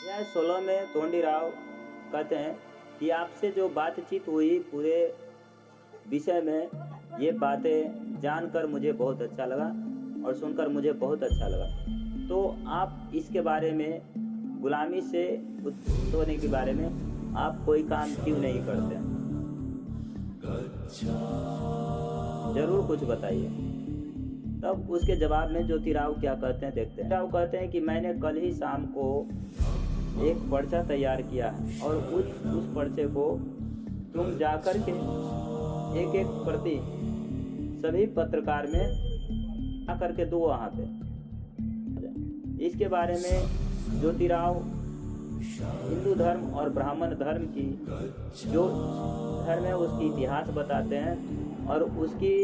अध्याय 16 में धोंडीराव कहते हैं कि आपसे जो बातचीत हुई पूरे विषय में, ये बातें जानकर मुझे बहुत अच्छा लगा और सुनकर मुझे बहुत अच्छा लगा। तो आप इसके बारे में, गुलामी से मुक्त होने के बारे में आप कोई काम क्यों नहीं करते? जरूर कुछ बताइए। तब उसके जवाब में ज्योतिराव क्या कहते हैं देखते हैं। राव कहते हैं कि मैंने कल ही शाम को एक पर्चा तैयार किया है और उस पर्चे को तुम जाकर के एक एक प्रति सभी पत्रकार में आकर के दो वहाँ पे। इसके बारे में ज्योतिराव हिंदू धर्म और ब्राह्मण धर्म की जो धर्म है उसकी इतिहास बताते हैं और उसकी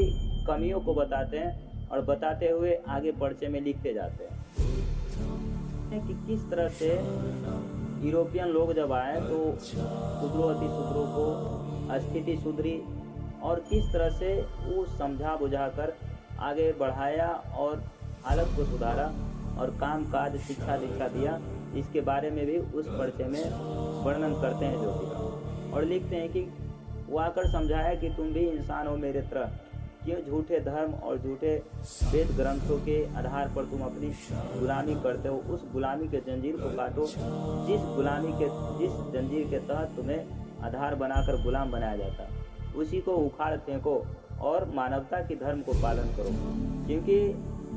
कमियों को बताते हैं और बताते हुए आगे पर्चे में लिखते जाते हैं कि किस तरह से यूरोपियन लोग जब आए तो शूद्रों अति शूद्रों को स्थिति सुधरी और किस तरह से वो समझा बुझा कर आगे बढ़ाया और हालत को सुधारा और काम काज शिक्षा दीक्षा दिया। इसके बारे में भी उस पर्चे में वर्णन करते हैं ज्योतिराव और लिखते हैं कि वो आकर समझाया कि तुम भी इंसान हो मेरे तरह, क्यों झूठे धर्म और झूठे वेद ग्रंथों के आधार पर तुम अपनी गुलामी करते हो। उस गुलामी के जंजीर को काटो जिस जंजीर के तहत तुम्हें आधार बनाकर गुलाम बनाया जाता, उसी को उखाड़ फेंको और मानवता के धर्म को पालन करो, क्योंकि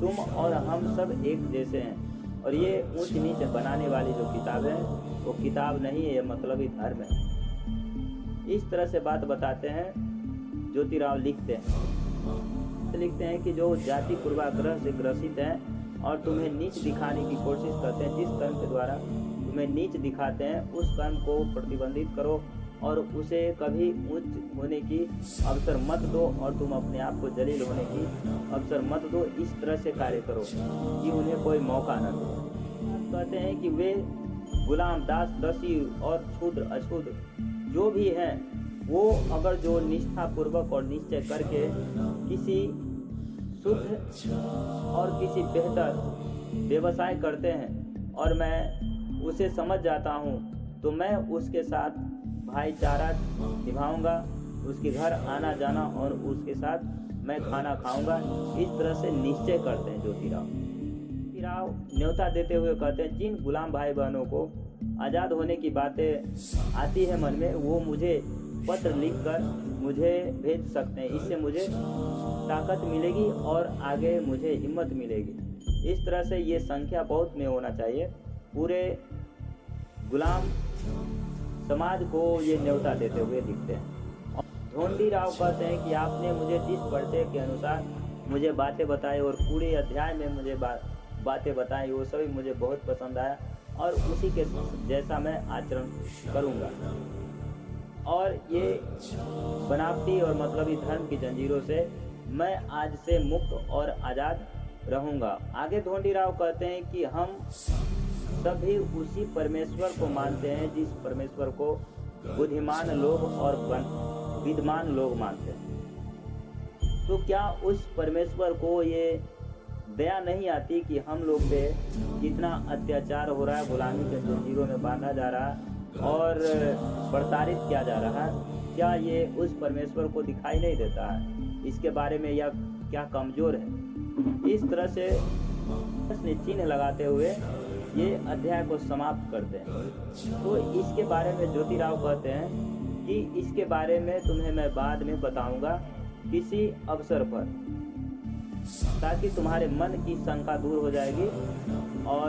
तुम और हम सब एक जैसे हैं। और ये ऊंच नीच बनाने वाली जो किताब है वो किताब नहीं है, ये मतलबी धर्म है। इस तरह से बात बताते हैं ज्योतिराव। लिखते हैं कि जो जाति पूर्वाग्रह से ग्रसित हैं और तुम्हें नीच दिखाने की कोशिश करते हैं, जिस कर्म के द्वारा तुम्हें नीच दिखाते हैं उस कर्म को प्रतिबंधित करो और उसे कभी उच्च होने की अवसर मत दो और तुम अपने आप को जलील होने की अवसर मत दो। इस तरह से कार्य करो कि उन्हें कोई मौका न दो। कहते हैं कि वे गुलाम, दास, दसी और क्षुद्र अक्षुद्र जो भी हैं, वो अगर जो निष्ठा पूर्वक और निश्चय करके किसी शुद्ध और किसी बेहतर व्यवसाय करते हैं और मैं उसे समझ जाता हूँ, तो मैं उसके साथ भाईचारा निभाऊंगा, उसके घर आना जाना और उसके साथ मैं खाना खाऊंगा। इस तरह से निश्चय करते हैं ज्योतिराव। न्योता देते हुए कहते हैं जिन गुलाम भाई बहनों को आज़ाद होने की बातें आती है मन में, वो मुझे पत्र लिखकर मुझे भेज सकते हैं। इससे मुझे ताकत मिलेगी और आगे मुझे हिम्मत मिलेगी। इस तरह से ये संख्या बहुत में होना चाहिए। पूरे गुलाम समाज को ये न्योता देते हुए दिखते हैं। धोंडीराव कहते हैं कि आपने मुझे जिस पर्चे के अनुसार मुझे बातें बताई और पूरे अध्याय में मुझे बातें बताई, वो सभी मुझे बहुत पसंद आया और उसी के जैसा मैं आचरण करूँगा और ये बनावटी और मतलबी धर्म की जंजीरों से मैं आज से मुक्त और आज़ाद रहूँगा। आगे धोंडीराव कहते हैं कि हम सभी उसी परमेश्वर को मानते हैं जिस परमेश्वर को बुद्धिमान लोग और विद्वान लोग मानते हैं। तो क्या उस परमेश्वर को ये दया नहीं आती कि हम लोग पे कितना अत्याचार हो रहा है, गुलामी के जंजीरों में बांधा जा रहा है और प्रताड़ित किया जा रहा है? क्या ये उस परमेश्वर को दिखाई नहीं देता है? इसके बारे में यह क्या कमज़ोर है? इस तरह से प्रश्न चिन्ह लगाते हुए ये अध्याय को समाप्त करते हैं। तो इसके बारे में ज्योतिराव कहते हैं कि इसके बारे में तुम्हें मैं बाद में बताऊंगा किसी अवसर पर, ताकि तुम्हारे मन की शंका दूर हो जाएगी। और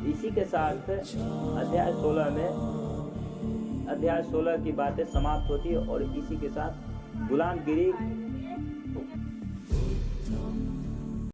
इसी के साथ अध्याय 16 की बातें समाप्त होती है और इसी के साथ गुलामगिरी